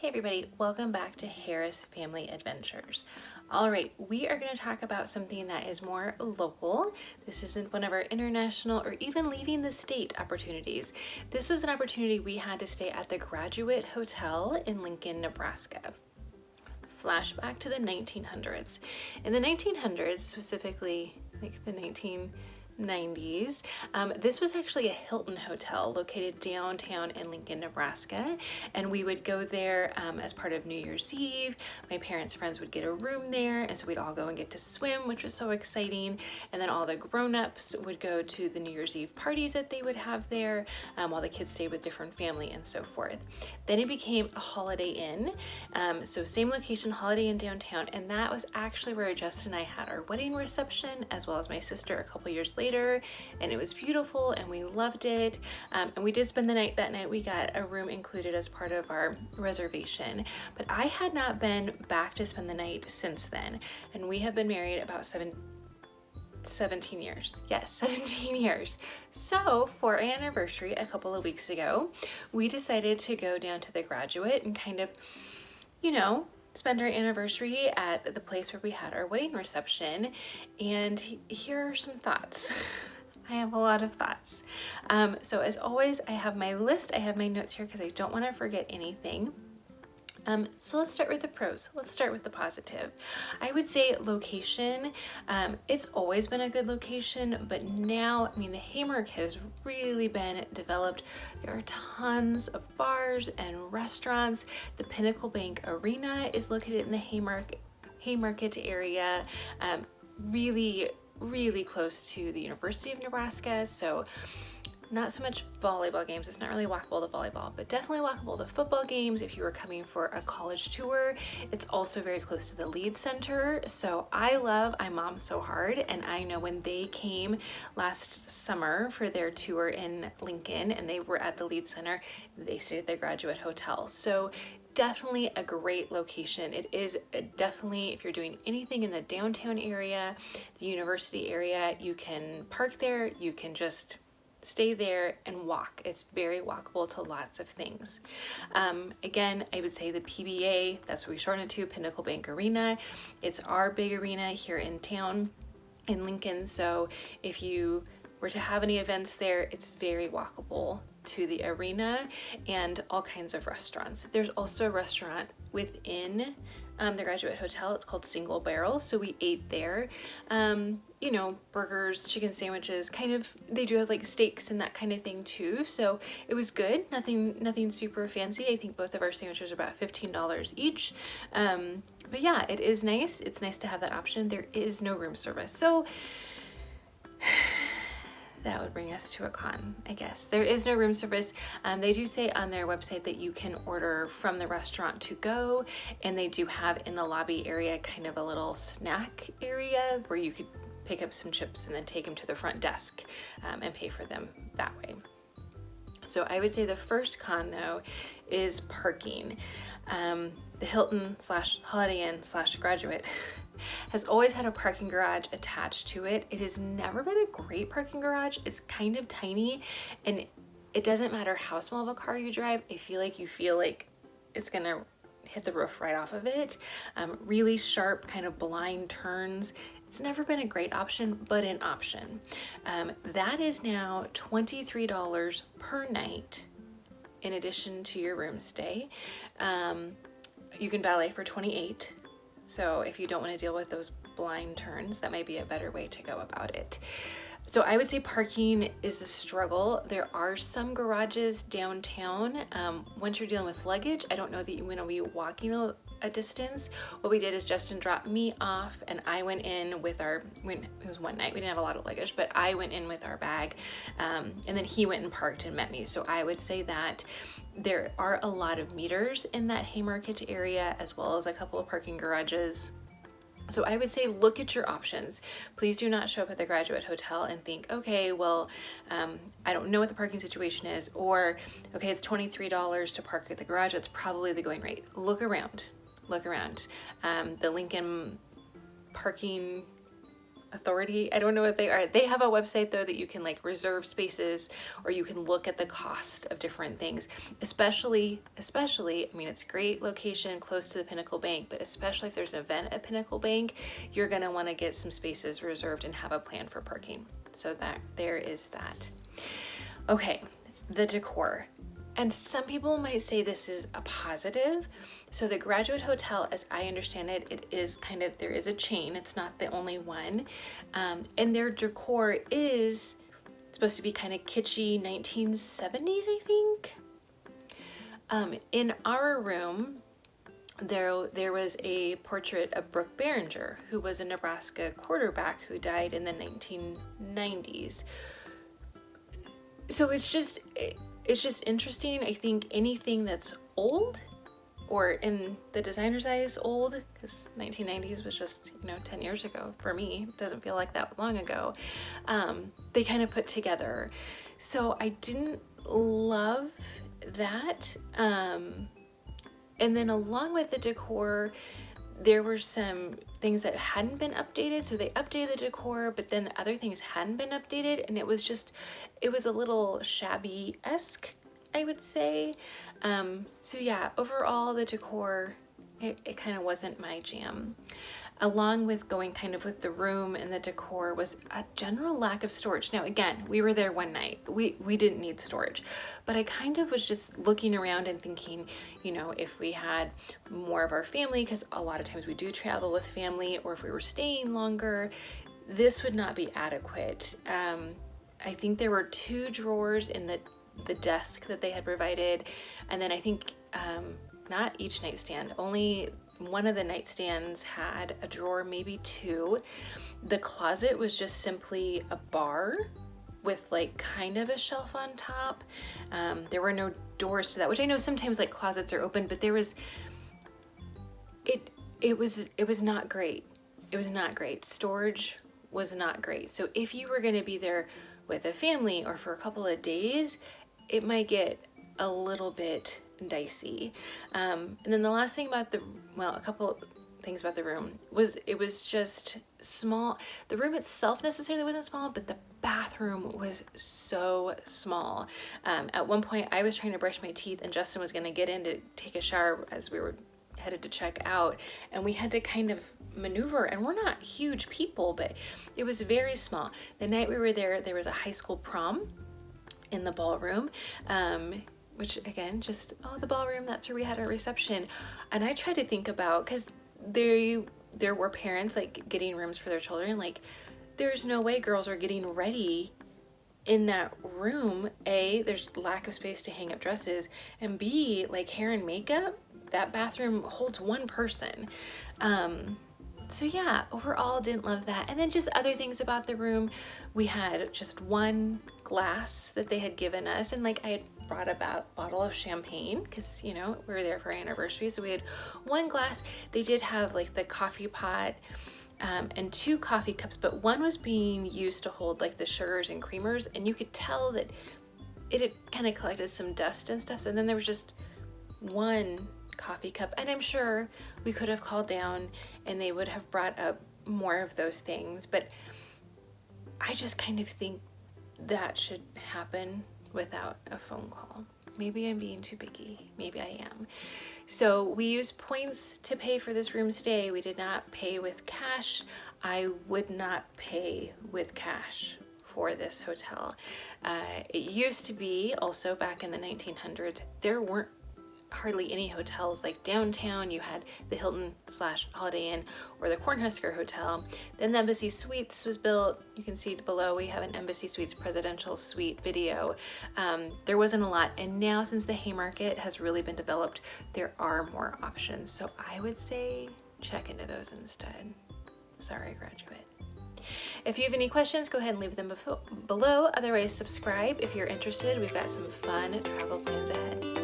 Hey everybody, welcome back to Harris Family Adventures. All right, we are going to talk about something that is more local. This isn't one of our international or even leaving the state opportunities. This was an opportunity we had to stay at the Graduate Hotel in Lincoln, Nebraska. Flashback to the 1900s. In the 1900s, specifically like the 1990s. This was actually a Hilton hotel located downtown in Lincoln, Nebraska, and we would go there as part of New Year's Eve. My parents' friends would get a room there, and so we'd all go and get to swim, which was so exciting. And then all the grown-ups would go to the New Year's Eve parties that they would have there, while the kids stayed with different family and so forth. Then it became a Holiday Inn, so same location, Holiday Inn downtown, and that was actually where Justin and I had our wedding reception, as well as my sister a couple years later, and it was beautiful and we loved it. And we did spend the night that night. We got a room included as part of our reservation, but I had not been back to spend the night since then, and we have been married about 17 years. Yes, 17 years. So for our anniversary a couple of weeks ago, we decided to go down to the Graduate and kind of, spend our anniversary at the place where we had our wedding reception. And here are some thoughts. I have a lot of thoughts. So as always, I have my list. I have my notes here because I don't want to forget anything. So let's start with the pros. Let's start with the positive. I would say location. It's always been a good location, but now, the Haymarket has really been developed. There are tons of bars and restaurants. The Pinnacle Bank Arena is located in the Haymarket area, really close to the University of Nebraska. So not so much volleyball games. It's not really walkable to volleyball, but definitely walkable to football games if you were coming for a college tour. It's also very close to the Lead Center. So I love iMom so hard. And I know when they came last summer for their tour in Lincoln and they were at the Lead Center, they stayed at the Graduate Hotel. So definitely a great location. It is definitely, if you're doing anything in the downtown area, the university area, you can park there, you can just stay there and walk. It's very walkable to lots of things. Again, I would say the PBA, that's what we shorten it to, Pinnacle Bank Arena. It's our big arena here in town in Lincoln. So if you were to have any events there, it's very walkable to the arena and all kinds of restaurants. There's also a restaurant within the Graduate Hotel. It's called Single Barrel. So we ate there. Burgers, chicken sandwiches, they do have like steaks and that kind of thing too. So it was good. Nothing super fancy. I think both of our sandwiches are about $15 each. But yeah, it is nice. It's nice to have that option. There is no room service. So that would bring us to a con, I guess. There is no room service. They do say on their website that you can order from the restaurant to go, and they do have in the lobby area kind of a little snack area where you could pick up some chips and then take them to the front desk and pay for them that way. So I would say the first con though is parking. The Hilton / Holiday Inn / Graduate has always had a parking garage attached to it. It has never been a great parking garage. It's kind of tiny, and it doesn't matter how small of a car you drive. I feel like it's gonna hit the roof right off of it. Really sharp kind of blind turns. It's never been a great option, but an option. That is now $23 per night in addition to your room stay. You can valet for $28. So if you don't want to deal with those blind turns, that might be a better way to go about it. So I would say parking is a struggle. There are some garages downtown. Once you're dealing with luggage, I don't know that you want to be walking a distance. What we did is Justin dropped me off and I went in with it was one night, we didn't have a lot of luggage, but I went in with our bag, and then he went and parked and met me. So I would say that there are a lot of meters in that Haymarket area, as well as a couple of parking garages. So I would say look at your options. Please do not show up at the Graduate Hotel and think, okay, well, I don't know what the parking situation is, or okay, it's $23 to park at the garage. It's probably the going rate. Look around. The Lincoln parking authority. I don't know what they are. They have a website though that you can like reserve spaces, or you can look at the cost of different things, especially, I mean, it's great location close to the Pinnacle Bank, but especially if there's an event at Pinnacle Bank, you're going to want to get some spaces reserved and have a plan for parking. So that there is that. Okay, the decor. And some people might say this is a positive. So the Graduate Hotel, as I understand it, it is kind of, there is a chain. It's not the only one. And their decor is supposed to be kind of kitschy 1970s, I think. In our room, there was a portrait of Brooke Behringer, who was a Nebraska quarterback who died in the 1990s. So it's just interesting. I think anything that's old, or in the designer's eyes old, because 1990s was just, 10 years ago for me. It doesn't feel like that long ago. They kind of put together. So I didn't love that. And then along with the decor, there were some things that hadn't been updated. So they updated the decor, but then the other things hadn't been updated. And it was a little shabby-esque, I would say. So yeah, overall the decor, it kind of wasn't my jam. Along with going kind of with the room and the decor was a general lack of storage. Now, again, we were there one night. We didn't need storage, but I kind of was just looking around and thinking, if we had more of our family, because a lot of times we do travel with family, or if we were staying longer, this would not be adequate. I think there were 2 drawers in the desk that they had provided. And then I think, not each nightstand, only one of the nightstands had a drawer, maybe 2. The closet was just simply a bar with like kind of a shelf on top. There were no doors to that, which I know sometimes like closets are open, but it was not great. It was not great. Storage was not great. So if you were going to be there with a family or for a couple of days, it might get a little bit dicey. And then the last thing about a couple things about the room was it was just small. The room itself necessarily wasn't small, but the bathroom was so small. At one point I was trying to brush my teeth and Justin was going to get in to take a shower as we were headed to check out, and we had to kind of maneuver, and we're not huge people, but it was very small. The night we were there was a high school prom in the ballroom, which again, the ballroom, that's where we had our reception. And I tried to think about, because there were parents like getting rooms for their children, like there's no way girls are getting ready in that room. A, there's lack of space to hang up dresses, and B, like hair and makeup, that bathroom holds 1 person. So yeah, overall didn't love that. And then just other things about the room. We had just 1 glass that they had given us, and like I had brought a bottle of champagne because we were there for our anniversary, so we had 1 glass. They did have like the coffee pot and 2 coffee cups, but one was being used to hold like the sugars and creamers, and you could tell that it had kind of collected some dust and stuff. So then there was just 1 coffee cup, and I'm sure we could have called down and they would have brought up more of those things, but I just kind of think that should happen without a phone call. Maybe I'm being too picky. Maybe I am. So we used points to pay for this room stay. We did not pay with cash. I would not pay with cash for this hotel. It used to be also back in the 1900s, there weren't hardly any hotels like downtown. You had the Hilton/Holiday Inn or the Cornhusker Hotel. Then the Embassy Suites was built. You can see below we have an Embassy Suites presidential suite video. There wasn't a lot, and now since the Haymarket has really been developed, there are more options. So I would say check into those instead. Sorry, graduate. If you have any questions, go ahead and leave them below. Otherwise, subscribe if you're interested. We've got some fun travel plans ahead.